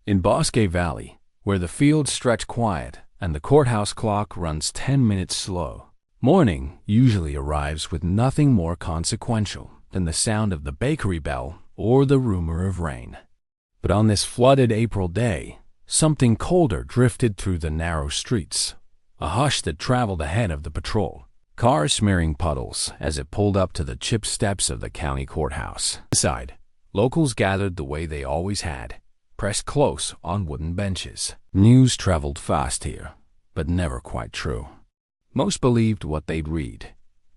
In Bosque Valley, where the fields stretch quiet and the courthouse clock runs 10 minutes slow, morning usually arrives with nothing more consequential than the sound of the bakery bell or the rumor of rain. But on this flooded April day, something colder drifted through the narrow streets, a hush that traveled ahead of the patrol, cars smearing puddles as it pulled up to the chipped steps of the county courthouse. Inside, locals gathered the way they always had, pressed close on wooden benches. News traveled fast here, but never quite true. Most believed what they'd read.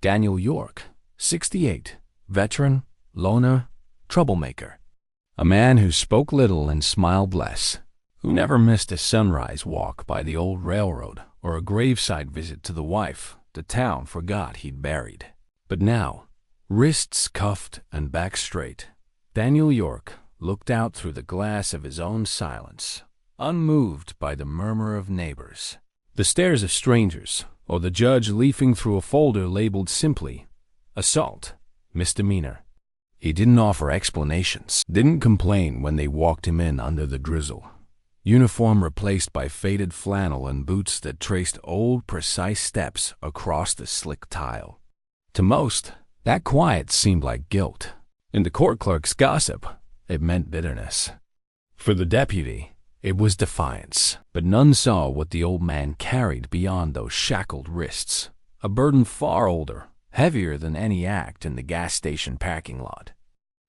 Daniel York, 68, veteran, loner, troublemaker. A man who spoke little and smiled less, who never missed a sunrise walk by the old railroad or a graveside visit to the wife the town forgot he'd buried. But now, wrists cuffed and back straight, Daniel York looked out through the glass of his own silence, unmoved by the murmur of neighbors, the stares of strangers, or the judge leafing through a folder labeled simply, assault, misdemeanor. He didn't offer explanations, didn't complain when they walked him in under the drizzle. Uniform replaced by faded flannel and boots that traced old, precise steps across the slick tile. To most, that quiet seemed like guilt. In the court clerk's gossip, it meant bitterness. For the deputy, it was defiance. But none saw what the old man carried beyond those shackled wrists, a burden far older, heavier than any act in the gas station parking lot.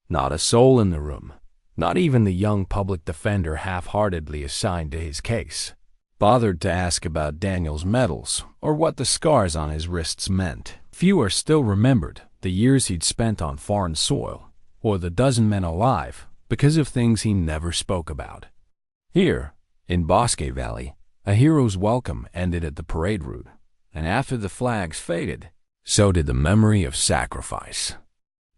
Not a soul in the room, not even the young public defender half-heartedly assigned to his case, bothered to ask about Daniel's medals or what the scars on his wrists meant. Fewer still remembered the years he'd spent on foreign soil, or the dozen men alive because of things he never spoke about. Here, in Bosque Valley, a hero's welcome ended at the parade route, and after the flags faded, so did the memory of sacrifice.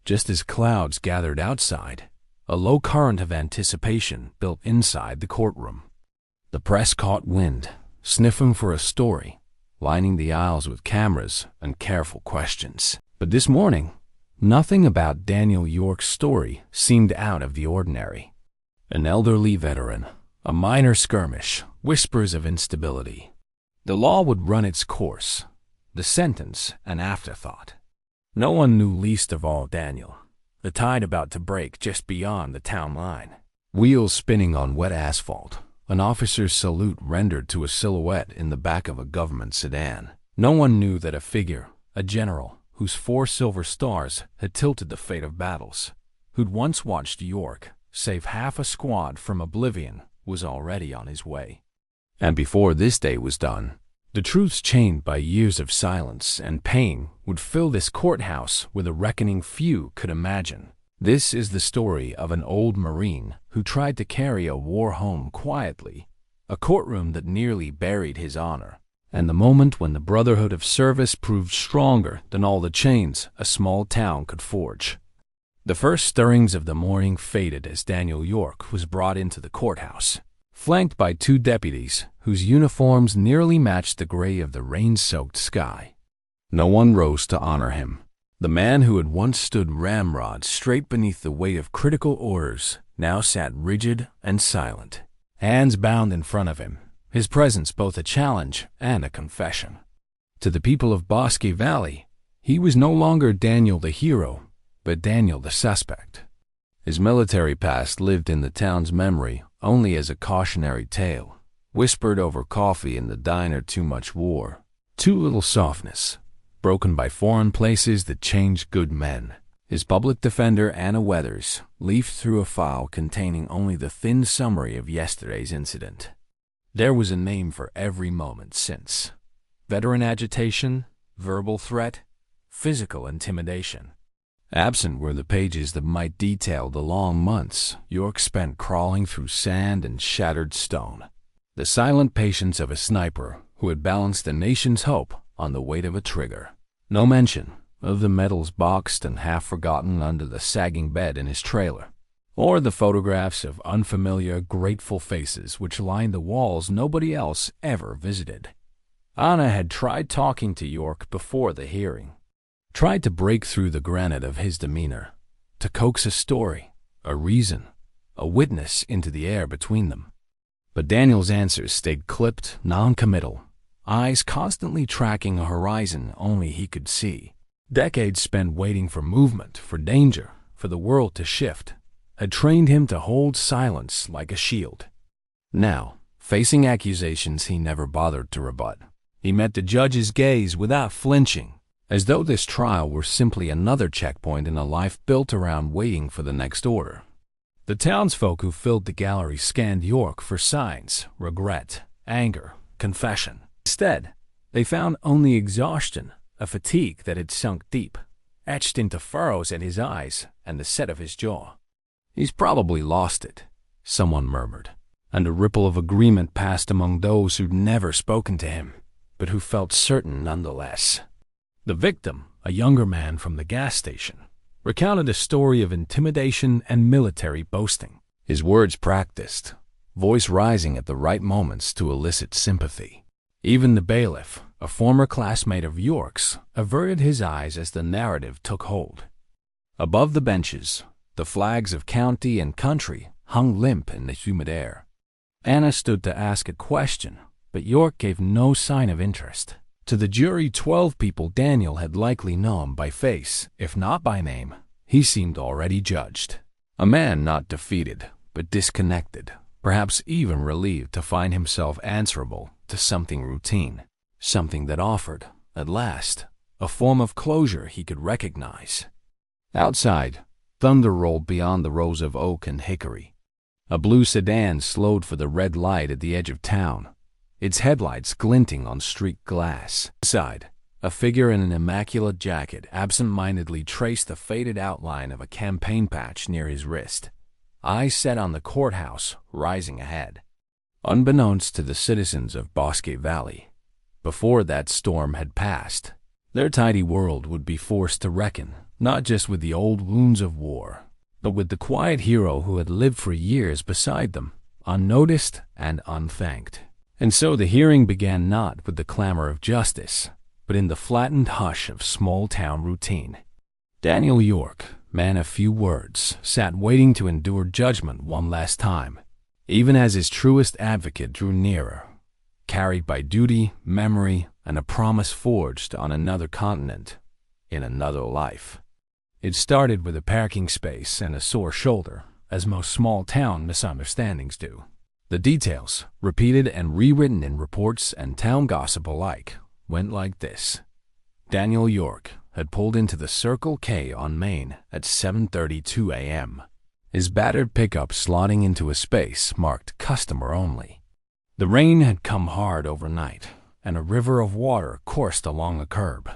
Just as clouds gathered outside, a low current of anticipation built inside the courtroom. The press caught wind, sniffing for a story, lining the aisles with cameras and careful questions. But this morning, nothing about Daniel York's story seemed out of the ordinary. An elderly veteran, a minor skirmish, whispers of instability. The law would run its course, the sentence an afterthought. No one knew least of all Daniel, the tide about to break just beyond the town line. Wheels spinning on wet asphalt, an officer's salute rendered to a silhouette in the back of a government sedan. No one knew that a figure, a general, whose 4 silver stars had tilted the fate of battles, who'd once watched York save half a squad from oblivion, was already on his way. And before this day was done, the truths chained by years of silence and pain would fill this courthouse with a reckoning few could imagine. This is the story of an old Marine who tried to carry a war home quietly, a courtroom that nearly buried his honor, and the moment when the brotherhood of service proved stronger than all the chains a small town could forge. The first stirrings of the morning faded as Daniel York was brought into the courthouse, flanked by 2 deputies whose uniforms nearly matched the gray of the rain-soaked sky. No one rose to honor him. The man who had once stood ramrod straight beneath the weight of critical orders now sat rigid and silent, hands bound in front of him, his presence both a challenge and a confession. To the people of Bosque Valley, he was no longer Daniel the hero, but Daniel the suspect. His military past lived in the town's memory only as a cautionary tale, whispered over coffee in the diner. Too much war, too little softness, broken by foreign places that changed good men. His public defender, Anna Weathers, leafed through a file containing only the thin summary of yesterday's incident. There was a name for every moment since. Veteran agitation, verbal threat, physical intimidation. Absent were the pages that might detail the long months York spent crawling through sand and shattered stone. The silent patience of a sniper who had balanced a nation's hope on the weight of a trigger. No mention of the medals boxed and half-forgotten under the sagging bed in his trailer, or the photographs of unfamiliar, grateful faces which lined the walls nobody else ever visited. Anna had tried talking to York before the hearing, tried to break through the granite of his demeanor, to coax a story, a reason, a witness into the air between them. But Daniel's answers stayed clipped, non-committal, eyes constantly tracking a horizon only he could see. Decades spent waiting for movement, for danger, for the world to shift, had trained him to hold silence like a shield. Now, facing accusations he never bothered to rebut, he met the judge's gaze without flinching, as though this trial were simply another checkpoint in a life built around waiting for the next order. The townsfolk who filled the gallery scanned York for signs, regret, anger, confession. Instead, they found only exhaustion, a fatigue that had sunk deep, etched into furrows at his eyes and the set of his jaw. "He's probably lost it," someone murmured, and a ripple of agreement passed among those who'd never spoken to him, but who felt certain nonetheless. The victim, a younger man from the gas station, recounted a story of intimidation and military boasting, his words practiced, voice rising at the right moments to elicit sympathy. Even the bailiff, a former classmate of York's, averted his eyes as the narrative took hold. Above the benches, the flags of county and country hung limp in the humid air. Anna stood to ask a question, but York gave no sign of interest. To the jury, 12 people Daniel had likely known by face, if not by name, he seemed already judged. A man not defeated, but disconnected, perhaps even relieved to find himself answerable to something routine, something that offered, at last, a form of closure he could recognize. Outside, thunder rolled beyond the rows of oak and hickory. A blue sedan slowed for the red light at the edge of town, its headlights glinting on street glass. Inside, a figure in an immaculate jacket absent-mindedly traced the faded outline of a campaign patch near his wrist, eyes set on the courthouse rising ahead. Unbeknownst to the citizens of Bosque Valley, before that storm had passed, their tidy world would be forced to reckon not just with the old wounds of war, but with the quiet hero who had lived for years beside them, unnoticed and unthanked. And so the hearing began not with the clamor of justice, but in the flattened hush of small-town routine. Daniel York, man of few words, sat waiting to endure judgment one last time, even as his truest advocate drew nearer, carried by duty, memory, and a promise forged on another continent, in another life. It started with a parking space and a sore shoulder, as most small-town misunderstandings do. The details, repeated and rewritten in reports and town gossip alike, went like this. Daniel York had pulled into the Circle K on Main at 7:32 a.m., his battered pickup slotting into a space marked customer only. The rain had come hard overnight, and a river of water coursed along the curb.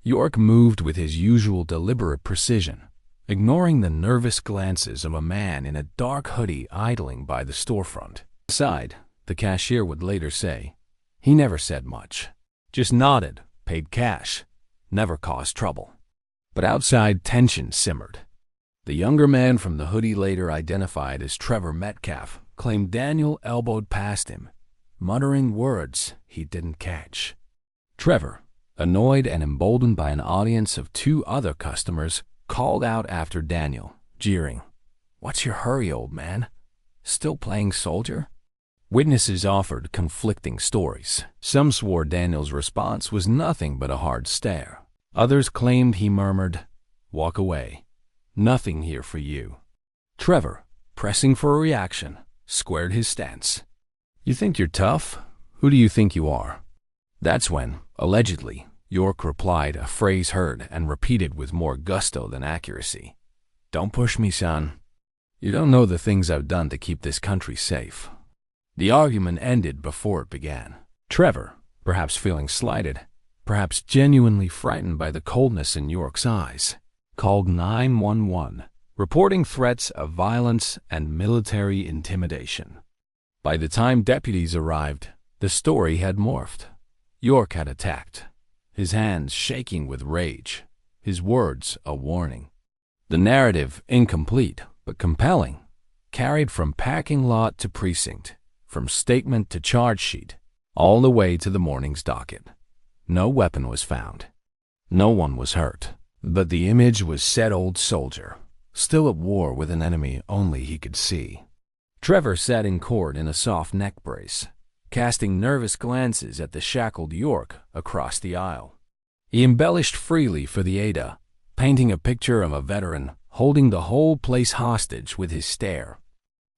York moved with his usual deliberate precision, ignoring the nervous glances of a man in a dark hoodie idling by the storefront. Aside, the cashier would later say, he never said much, just nodded, paid cash, never caused trouble. But outside, tension simmered. The younger man from the hoodie, later identified as Trevor Metcalf, claimed Daniel elbowed past him, muttering words he didn't catch. Trevor, annoyed and emboldened by an audience of 2 other customers, called out after Daniel, jeering, "What's your hurry, old man? Still playing soldier?" Witnesses offered conflicting stories. Some swore Daniel's response was nothing but a hard stare. Others claimed he murmured, "Walk away. Nothing here for you." Trevor, pressing for a reaction, squared his stance. "You think you're tough? Who do you think you are?" That's when, allegedly, York replied, a phrase heard and repeated with more gusto than accuracy. "Don't push me, son. You don't know the things I've done to keep this country safe." The argument ended before it began. Trevor, perhaps feeling slighted, perhaps genuinely frightened by the coldness in York's eyes, called 911, reporting threats of violence and military intimidation. By the time deputies arrived, the story had morphed. York had attacked, his hands shaking with rage, his words a warning. The narrative, incomplete but compelling, carried from parking lot to precinct, from statement to charge sheet, all the way to the morning's docket. No weapon was found. No one was hurt. But the image was said old soldier, still at war with an enemy only he could see. Trevor sat in court in a soft neck brace, casting nervous glances at the shackled York across the aisle. He embellished freely for the Ada, painting a picture of a veteran holding the whole place hostage with his stare.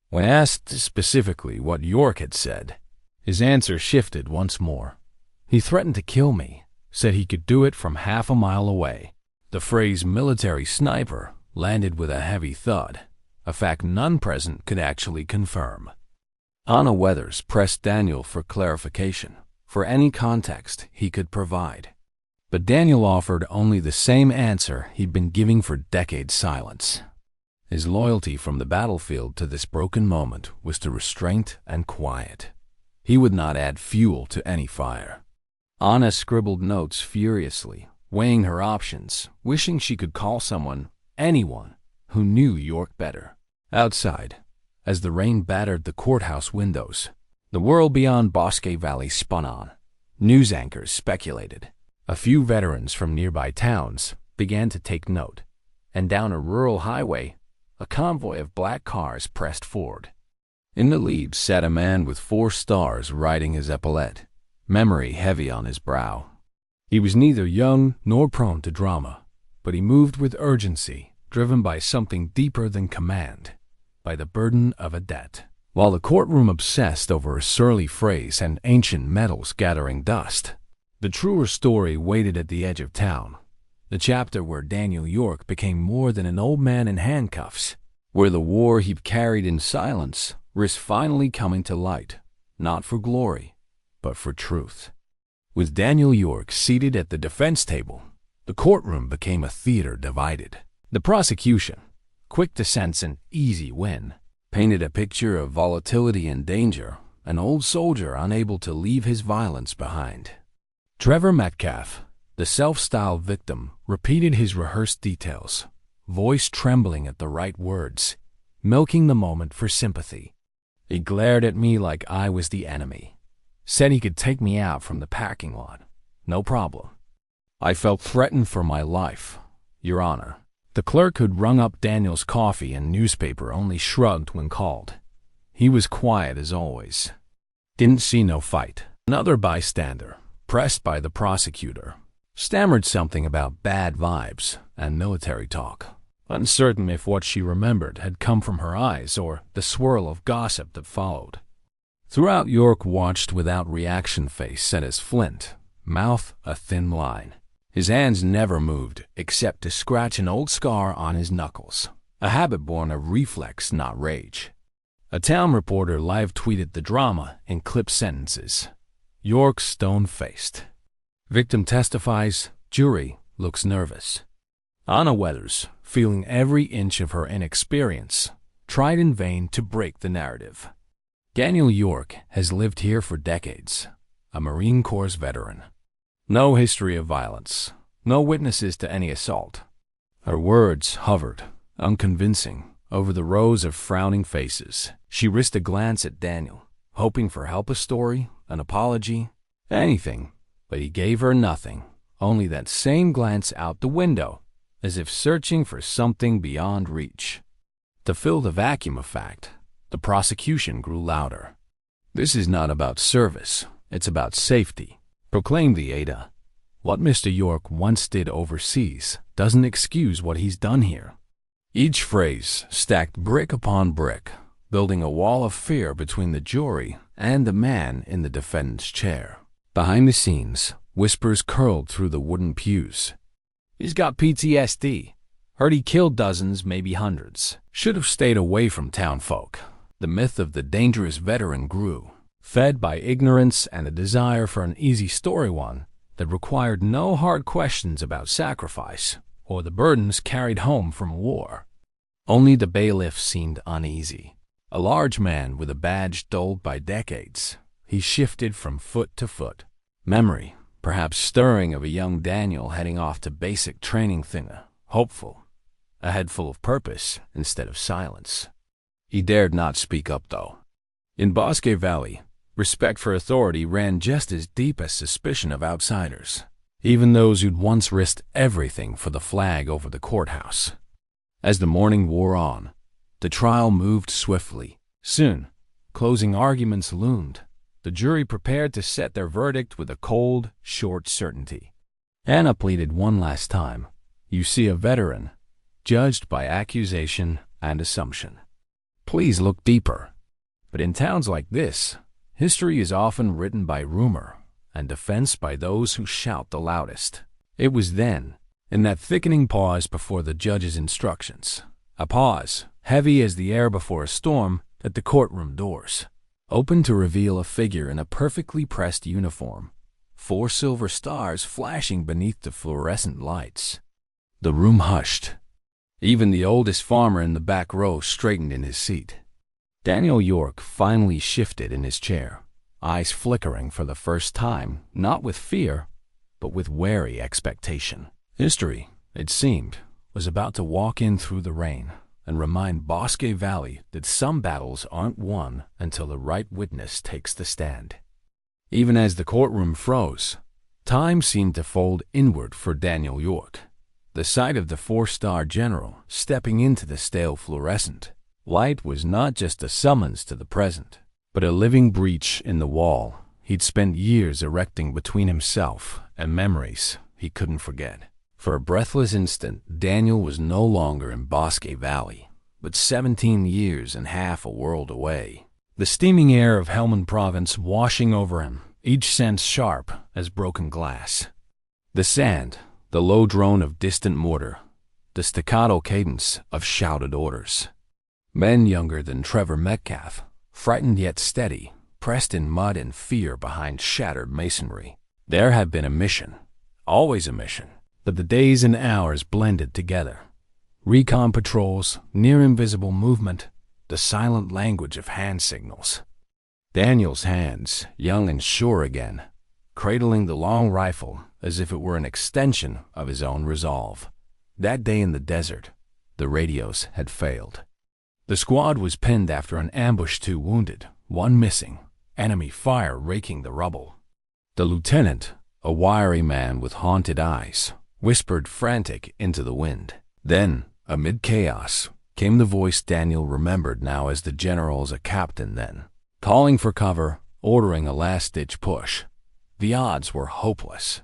When asked specifically what York had said, his answer shifted once more. He threatened to kill me, said he could do it from half a mile away. The phrase military sniper landed with a heavy thud, a fact none present could actually confirm. Anna Weathers pressed Daniel for clarification, for any context he could provide. But Daniel offered only the same answer he'd been giving for decades' silence. His loyalty from the battlefield to this broken moment was to restraint and quiet. He would not add fuel to any fire. Anna scribbled notes furiously, weighing her options, wishing she could call someone, anyone, who knew York better. Outside, as the rain battered the courthouse windows, the world beyond Bosque Valley spun on. News anchors speculated. A few veterans from nearby towns began to take note, and down a rural highway, a convoy of black cars pressed forward. In the lead sat a man with 4 stars riding his epaulette, memory heavy on his brow. He was neither young nor prone to drama, but he moved with urgency, driven by something deeper than command, by the burden of a debt. While the courtroom obsessed over a surly phrase and ancient medals gathering dust, the truer story waited at the edge of town, the chapter where Daniel York became more than an old man in handcuffs, where the war he'd carried in silence risked finally coming to light, not for glory, but for truth. With Daniel York seated at the defense table, the courtroom became a theater divided. The prosecution, quick to sense an easy win, painted a picture of volatility and danger, an old soldier unable to leave his violence behind. Trevor Metcalf, the self-styled victim, repeated his rehearsed details, voice trembling at the right words, milking the moment for sympathy. He glared at me like I was the enemy, said he could take me out from the parking lot. No problem. I felt threatened for my life, Your Honor. The clerk who'd rung up Daniel's coffee and newspaper only shrugged when called. He was quiet as always. Didn't see no fight. Another bystander, pressed by the prosecutor, stammered something about bad vibes and military talk, uncertain if what she remembered had come from her eyes or the swirl of gossip that followed. Throughout, York watched without reaction, face set as flint, mouth a thin line. His hands never moved except to scratch an old scar on his knuckles, a habit born of reflex, not rage. A town reporter live-tweeted the drama in clipped sentences. York stone-faced. Victim testifies, jury looks nervous. Anna Weathers, feeling every inch of her inexperience, tried in vain to break the narrative. Daniel York has lived here for decades, a Marine Corps veteran. No history of violence, no witnesses to any assault. Her words hovered, unconvincing, over the rows of frowning faces. She risked a glance at Daniel, hoping for help, a story, an apology, anything, but he gave her nothing, only that same glance out the window, as if searching for something beyond reach. To fill the vacuum of fact, the prosecution grew louder. This is not about service, it's about safety, proclaimed the Ada. What Mr. York once did overseas doesn't excuse what he's done here. Each phrase stacked brick upon brick, building a wall of fear between the jury and the man in the defendant's chair. Behind the scenes, whispers curled through the wooden pews. He's got PTSD. Heard he killed dozens, maybe hundreds. Should have stayed away from town folk. The myth of the dangerous veteran grew, fed by ignorance and a desire for an easy story, one that required no hard questions about sacrifice or the burdens carried home from war. Only the bailiff seemed uneasy. A large man with a badge dulled by decades, he shifted from foot to foot. Memory, perhaps stirring, of a young Daniel heading off to basic training thinner, hopeful, a head full of purpose instead of silence. He dared not speak up, though. In Bosque Valley, respect for authority ran just as deep as suspicion of outsiders, even those who'd once risked everything for the flag over the courthouse. As the morning wore on, the trial moved swiftly. Soon, closing arguments loomed. The jury prepared to set their verdict with a cold, short certainty. Anna pleaded one last time. You see a veteran, judged by accusation and assumption. Please look deeper. But in towns like this, history is often written by rumor and defense by those who shout the loudest. It was then, in that thickening pause before the judge's instructions, a pause heavy as the air before a storm, that the courtroom doors opened to reveal a figure in a perfectly pressed uniform, 4 silver stars flashing beneath the fluorescent lights. The room hushed. Even the oldest farmer in the back row straightened in his seat. Daniel York finally shifted in his chair, eyes flickering for the first time, not with fear, but with wary expectation. History, it seemed, was about to walk in through the rain and remind Bosque Valley that some battles aren't won until the right witness takes the stand. Even as the courtroom froze, time seemed to fold inward for Daniel York. The sight of the 4-star general stepping into the stale fluorescent light was not just a summons to the present, but a living breach in the wall he'd spent years erecting between himself and memories he couldn't forget. For a breathless instant, Daniel was no longer in Bosque Valley, but 17 years and half a world away. The steaming air of Helmand Province washing over him, each sense sharp as broken glass. The sand, the low drone of distant mortar, the staccato cadence of shouted orders. Men younger than Trevor Metcalf, frightened yet steady, pressed in mud and fear behind shattered masonry. There had been a mission, always a mission, but the days and hours blended together. Recon patrols, near-invisible movement, the silent language of hand signals. Daniel's hands, young and sure again, cradling the long rifle as if it were an extension of his own resolve. That day in the desert, the radios had failed. The squad was pinned after an ambush, 2 wounded, 1 missing, enemy fire raking the rubble. The lieutenant, a wiry man with haunted eyes, whispered frantic into the wind. Then, amid chaos, came the voice Daniel remembered now as the general's a captain then, calling for cover, ordering a last-ditch push. The odds were hopeless.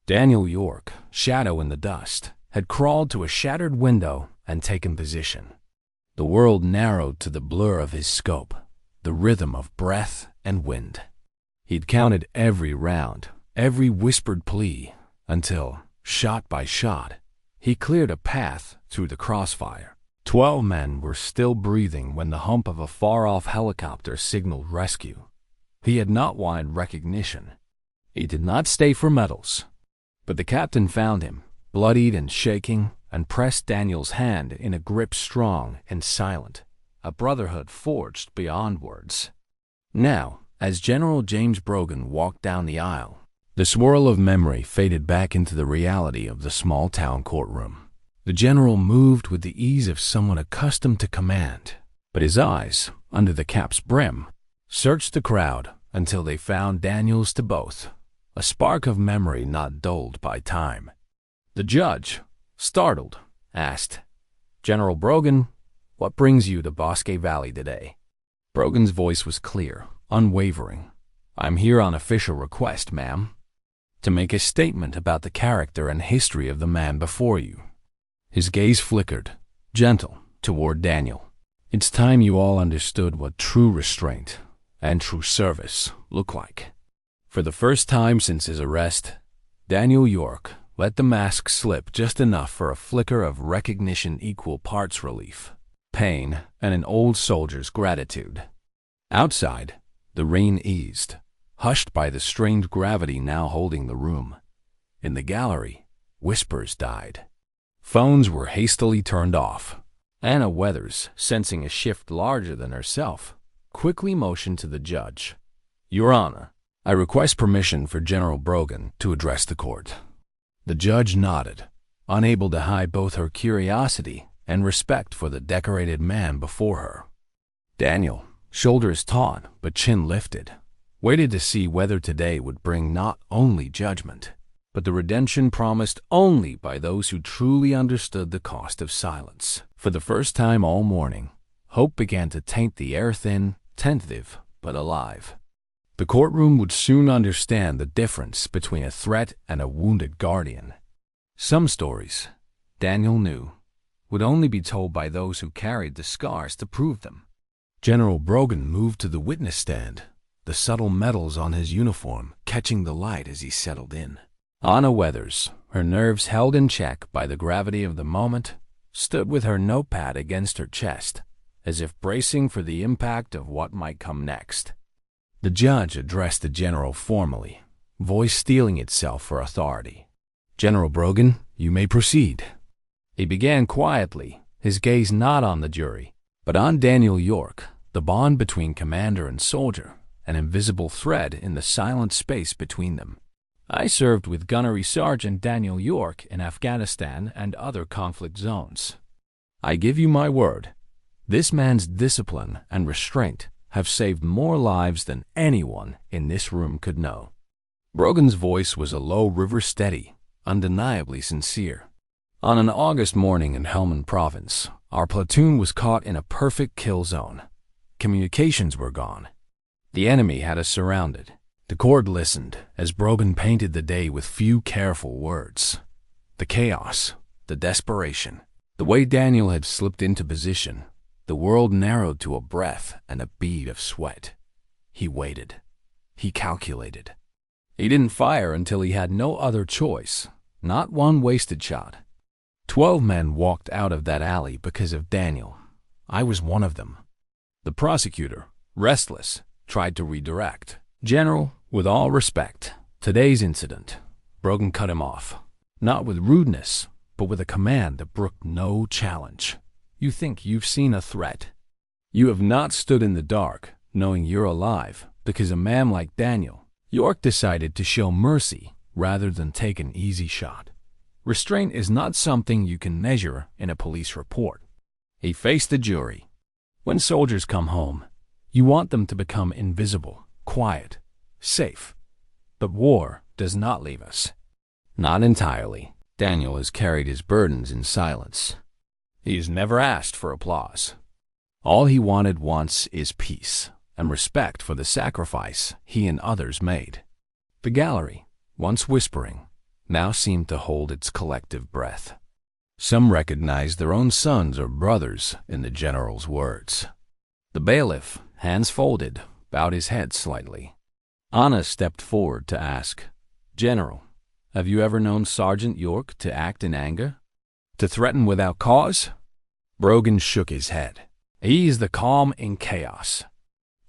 Daniel York, shadow in the dust, had crawled to a shattered window and taken position. The world narrowed to the blur of his scope, the rhythm of breath and wind. He'd counted every round, every whispered plea, until, shot by shot, he cleared a path through the crossfire. 12 men were still breathing when the hump of a far-off helicopter signaled rescue. He had not wanted recognition. He did not stay for medals. But the captain found him, bloodied and shaking, and pressed Daniel's hand in a grip strong and silent, a brotherhood forged beyond words. Now, as General James Brogan walked down the aisle, the swirl of memory faded back into the reality of the small-town courtroom. The general moved with the ease of someone accustomed to command, but his eyes, under the cap's brim, searched the crowd until they found Daniel's to both, a spark of memory not dulled by time. The judge, startled, asked, "General Brogan, what brings you to Bosque Valley today?" Brogan's voice was clear, unwavering. "I'm here on official request, ma'am, to make a statement about the character and history of the man before you." His gaze flickered, gentle, toward Daniel. "It's time you all understood what true restraint and true service look like." For the first time since his arrest, Daniel York let the mask slip just enough for a flicker of recognition, equal parts relief, pain, and an old soldier's gratitude. Outside, the rain eased, hushed by the strange gravity now holding the room. In the gallery, whispers died. Phones were hastily turned off. Anna Weathers, sensing a shift larger than herself, quickly motioned to the judge. "Your Honor, I request permission for General Brogan to address the court." The judge nodded, unable to hide both her curiosity and respect for the decorated man before her. Daniel, shoulders taut but chin lifted, waited to see whether today would bring not only judgment, but the redemption promised only by those who truly understood the cost of silence. For the first time all morning, Hope began to taint the air, thin, tentative, but alive. The courtroom would soon understand the difference between a threat and a wounded guardian. Some stories, Daniel knew, would only be told by those who carried the scars to prove them. General Brogan moved to the witness stand, the subtle metals on his uniform catching the light as he settled in. Anna Weathers, her nerves held in check by the gravity of the moment, stood with her notepad against her chest, as if bracing for the impact of what might come next. The judge addressed the general formally, voice steeling itself for authority. "General Brogan, you may proceed." He began quietly, his gaze not on the jury, but on Daniel York, the bond between commander and soldier, an invisible thread in the silent space between them. "I served with Gunnery Sergeant Daniel York in Afghanistan and other conflict zones. I give you my word, this man's discipline and restraint have saved more lives than anyone in this room could know." Brogan's voice was a low river steady, undeniably sincere. "On an August morning in Helmand Province, our platoon was caught in a perfect kill zone. Communications were gone. The enemy had us surrounded. The court listened as Brogan painted the day with few careful words. The chaos, the desperation, the way Daniel had slipped into position, the world narrowed to a breath and a bead of sweat. He waited. He calculated. He didn't fire until he had no other choice, not one wasted shot. 12 men walked out of that alley because of Daniel. I was one of them. The prosecutor, restless, tried to redirect. "General, with all respect, today's incident," Brogan cut him off, not with rudeness, but with a command that brooked no challenge. "You think you've seen a threat? You have not stood in the dark, knowing you're alive, because a man like Daniel York decided to show mercy rather than take an easy shot. Restraint is not something you can measure in a police report." He faced the jury. "When soldiers come home, you want them to become invisible, quiet, safe. But war does not leave us." "Not entirely. Daniel has carried his burdens in silence. He has never asked for applause. All he wanted once is peace and respect for the sacrifice he and others made." The gallery, once whispering, now seemed to hold its collective breath. Some recognized their own sons or brothers in the general's words. The bailiff, hands folded, bowed his head slightly. Anna stepped forward to ask, "General, have you ever known Sergeant York to act in anger? To threaten without cause?" Brogan shook his head. "He is the calm in chaos.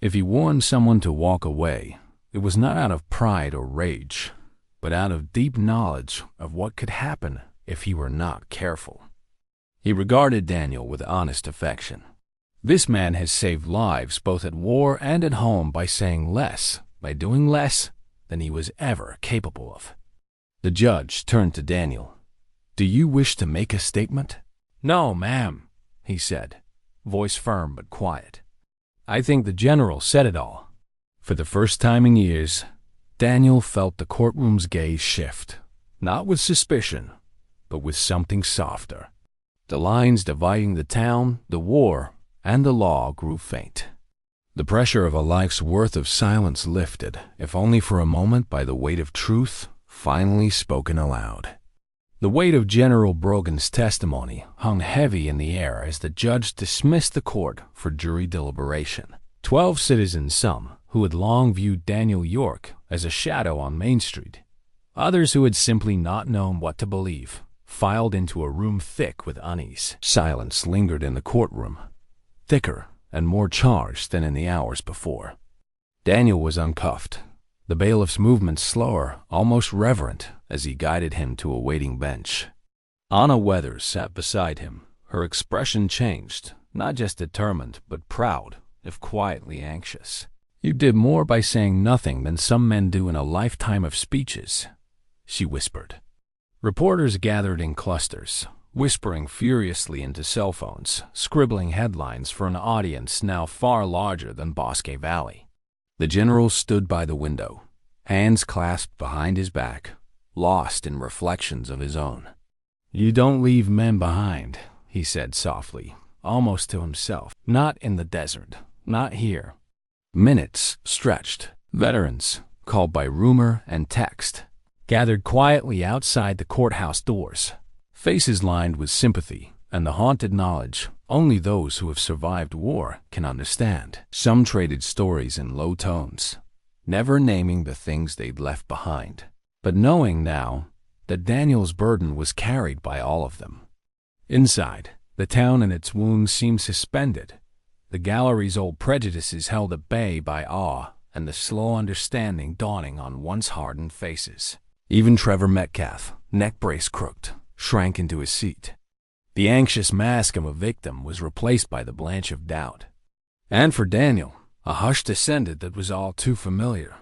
If he warned someone to walk away, it was not out of pride or rage, but out of deep knowledge of what could happen if he were not careful." He regarded Daniel with honest affection. "This man has saved lives both at war and at home by saying less, by doing less than he was ever capable of." The judge turned to Daniel. "Do you wish to make a statement?" "No, ma'am," he said, voice firm but quiet. "I think the general said it all." For the first time in years, Daniel felt the courtroom's gaze shift, not with suspicion, but with something softer. The lines dividing the town, the war, and the law grew faint. The pressure of a life's worth of silence lifted, if only for a moment, by the weight of truth finally spoken aloud. The weight of General Brogan's testimony hung heavy in the air as the judge dismissed the court for jury deliberation. 12 citizens, some who had long viewed Daniel York as a shadow on Main Street, others who had simply not known what to believe, filed into a room thick with unease. Silence lingered in the courtroom, thicker and more charged than in the hours before. Daniel was uncuffed, the bailiff's movements slower, almost reverent, as he guided him to a waiting bench. Anna Weathers sat beside him, her expression changed, not just determined, but proud, if quietly anxious. "You did more by saying nothing than some men do in a lifetime of speeches," she whispered. Reporters gathered in clusters, whispering furiously into cell phones, scribbling headlines for an audience now far larger than Bosque Valley. The general stood by the window, hands clasped behind his back, lost in reflections of his own. "You don't leave men behind," he said softly, almost to himself. Not in the desert. Not here. Minutes stretched. Veterans, called by rumor and text, gathered quietly outside the courthouse doors. Faces lined with sympathy and the haunted knowledge only those who have survived war can understand. Some traded stories in low tones, never naming the things they'd left behind, but knowing now that Daniel's burden was carried by all of them. Inside, the town and its wounds seemed suspended, the gallery's old prejudices held at bay by awe and the slow understanding dawning on once hardened faces. Even Trevor Metcalf, neck brace crooked, shrank into his seat. The anxious mask of a victim was replaced by the blanch of doubt. And for Daniel, a hush descended that was all too familiar.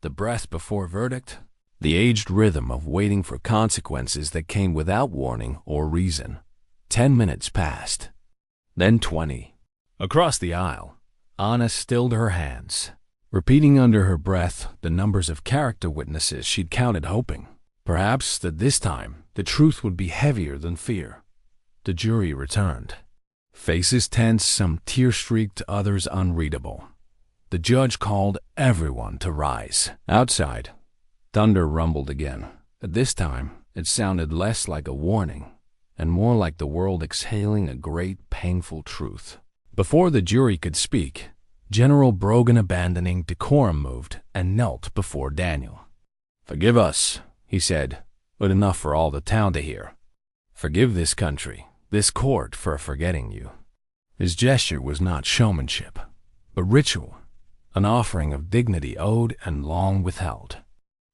The breath before verdict, the aged rhythm of waiting for consequences that came without warning or reason. 10 minutes passed. Then 20. Across the aisle, Anna stilled her hands, repeating under her breath the numbers of character witnesses she'd counted, hoping, perhaps, that this time the truth would be heavier than fear. The jury returned. Faces tense, some tear-streaked, others unreadable. The judge called everyone to rise. Outside, thunder rumbled again. At this time, it sounded less like a warning and more like the world exhaling a great, painful truth. Before the jury could speak, General Brogan, abandoning decorum, moved and knelt before Daniel. "Forgive us," he said, but enough for all the town to hear. "Forgive this country, this court, for forgetting you." His gesture was not showmanship, but ritual, an offering of dignity owed and long withheld.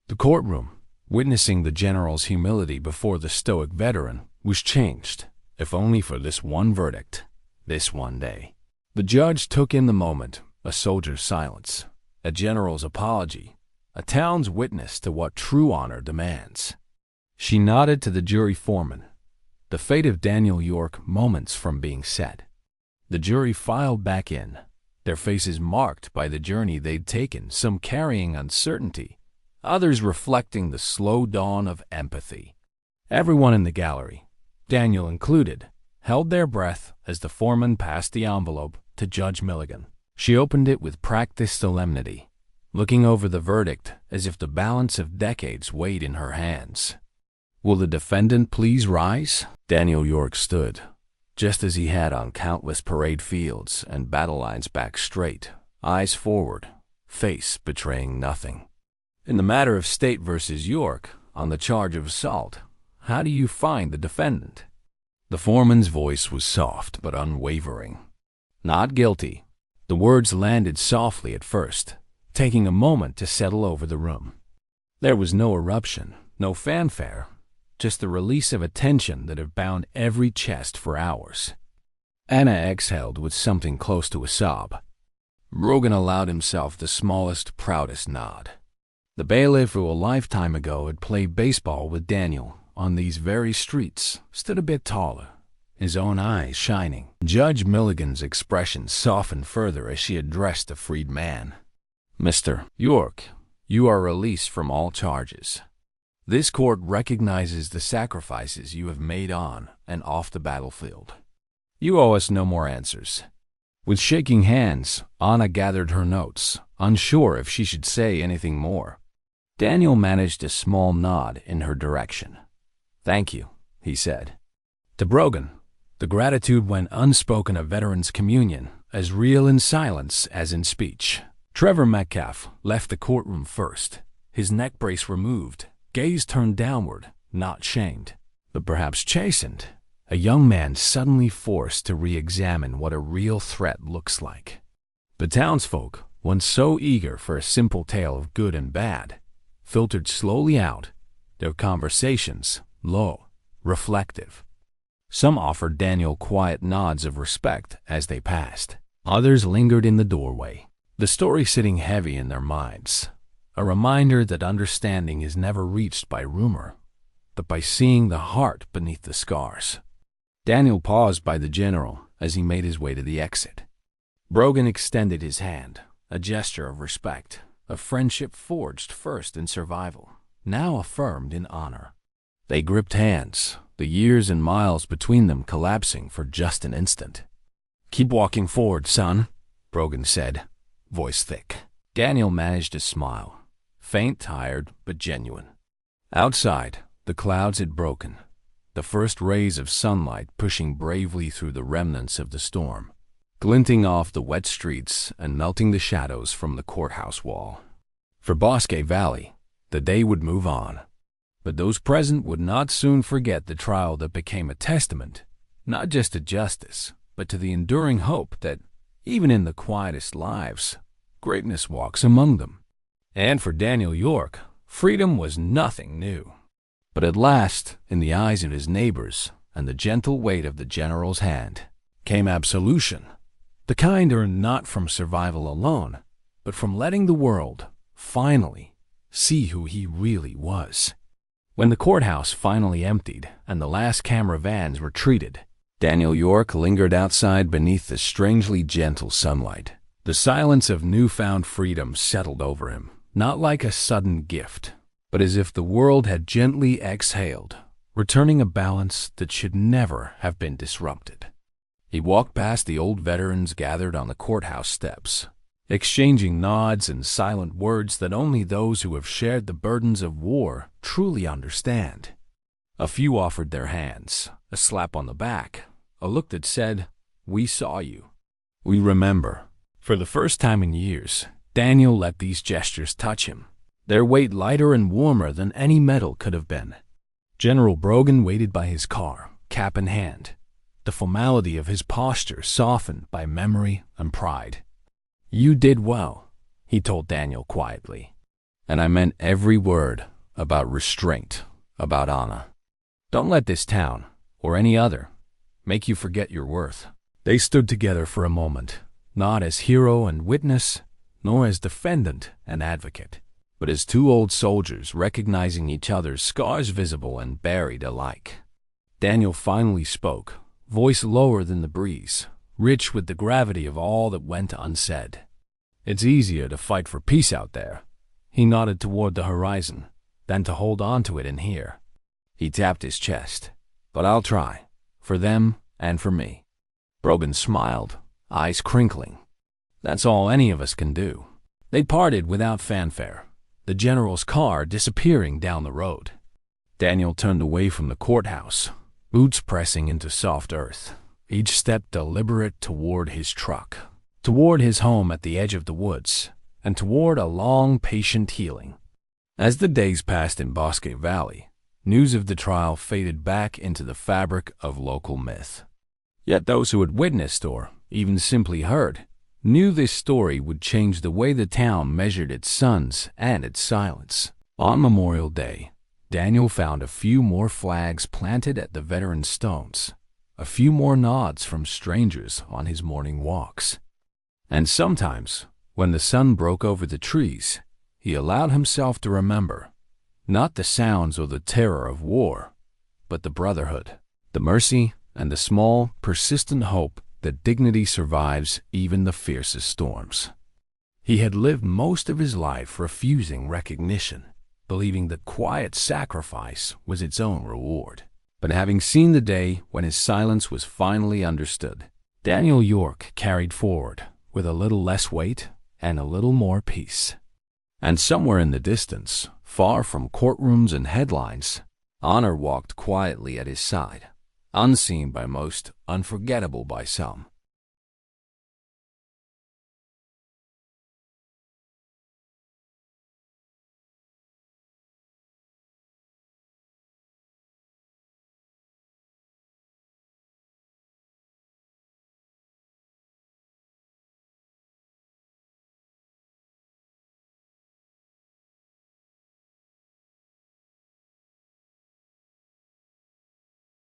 The courtroom, witnessing the general's humility before the stoic veteran, was changed, if only for this one verdict, this one day. The judge took in the moment, a soldier's silence, a general's apology, a town's witness to what true honor demands. She nodded to the jury foreman, the fate of Daniel York moments from being set. The jury filed back in, their faces marked by the journey they'd taken, some carrying uncertainty, others reflecting the slow dawn of empathy. Everyone in the gallery, Daniel included, held their breath as the foreman passed the envelope to Judge Milligan. She opened it with practiced solemnity, looking over the verdict as if the balance of decades weighed in her hands. "Will the defendant please rise?" Daniel York stood, just as he had on countless parade fields and battle lines, back straight, eyes forward, face betraying nothing. "In the matter of State versus York, on the charge of assault, how do you find the defendant?" The foreman's voice was soft but unwavering. "Not guilty." The words landed softly at first, taking a moment to settle over the room. There was no eruption, no fanfare, just the release of a tension that had bound every chest for hours. Anna exhaled with something close to a sob. Brogan allowed himself the smallest, proudest nod. The bailiff, who a lifetime ago had played baseball with Daniel on these very streets, stood a bit taller, his own eyes shining. Judge Milligan's expression softened further as she addressed the freed man. "Mr. York, you are released from all charges. This court recognizes the sacrifices you have made on and off the battlefield. You owe us no more answers." With shaking hands, Anna gathered her notes, unsure if she should say anything more. Daniel managed a small nod in her direction. "Thank you," he said. To Brogan, the gratitude went unspoken, a veteran's communion, as real in silence as in speech. Trevor Metcalf left the courtroom first, his neck brace removed, gaze turned downward, not shamed, but perhaps chastened, a young man suddenly forced to re-examine what a real threat looks like. The townsfolk, once so eager for a simple tale of good and bad, filtered slowly out, their conversations low, reflective. Some offered Daniel quiet nods of respect as they passed. Others lingered in the doorway, the story sitting heavy in their minds, a reminder that understanding is never reached by rumor, but by seeing the heart beneath the scars. Daniel paused by the general as he made his way to the exit. Brogan extended his hand, a gesture of respect, a friendship forged first in survival, now affirmed in honor. They gripped hands, the years and miles between them collapsing for just an instant. "Keep walking forward, son," Brogan said, voice thick. Daniel managed a smile, faint, tired, but genuine. Outside, the clouds had broken, the first rays of sunlight pushing bravely through the remnants of the storm, glinting off the wet streets and melting the shadows from the courthouse wall. For Bosque Valley, the day would move on. But those present would not soon forget the trial that became a testament, not just to justice, but to the enduring hope that, even in the quietest lives, greatness walks among them. And for Daniel York, freedom was nothing new. But at last, in the eyes of his neighbors and the gentle weight of the general's hand, came absolution, the kind earned not from survival alone, but from letting the world, finally, see who he really was. When the courthouse finally emptied and the last camera vans retreated, Daniel York lingered outside beneath the strangely gentle sunlight. The silence of newfound freedom settled over him, not like a sudden gift, but as if the world had gently exhaled, returning a balance that should never have been disrupted. He walked past the old veterans gathered on the courthouse steps, exchanging nods and silent words that only those who have shared the burdens of war truly understand. A few offered their hands, a slap on the back, a look that said, "We saw you. We remember." For the first time in years, Daniel let these gestures touch him, their weight lighter and warmer than any metal could have been. General Brogan waited by his car, cap in hand, the formality of his posture softened by memory and pride. "You did well," he told Daniel quietly. "And I meant every word about restraint, about honor. Don't let this town, or any other, make you forget your worth." They stood together for a moment, not as hero and witness, nor as defendant and advocate, but as two old soldiers recognizing each other's scars visible and buried alike. Daniel finally spoke, voice lower than the breeze, rich with the gravity of all that went unsaid. "It's easier to fight for peace out there," he nodded toward the horizon, "than to hold on to it in here." He tapped his chest. "But I'll try, for them and for me." Brogan smiled, eyes crinkling. "That's all any of us can do." They parted without fanfare, the general's car disappearing down the road. Daniel turned away from the courthouse, boots pressing into soft earth, each step deliberate toward his truck, toward his home at the edge of the woods, and toward a long, patient healing. As the days passed in Bosque Valley, news of the trial faded back into the fabric of local myth. Yet those who had witnessed or even simply heard knew this story would change the way the town measured its sons and its silence. On Memorial Day, Daniel found a few more flags planted at the veteran stones, a few more nods from strangers on his morning walks. And sometimes, when the sun broke over the trees, he allowed himself to remember, not the sounds or the terror of war, but the brotherhood, the mercy, and the small, persistent hope that dignity survives even the fiercest storms. He had lived most of his life refusing recognition, believing that quiet sacrifice was its own reward. But having seen the day when his silence was finally understood, Daniel York carried forward with a little less weight and a little more peace. And somewhere in the distance, far from courtrooms and headlines, honor walked quietly at his side, unseen by most, unforgettable by some.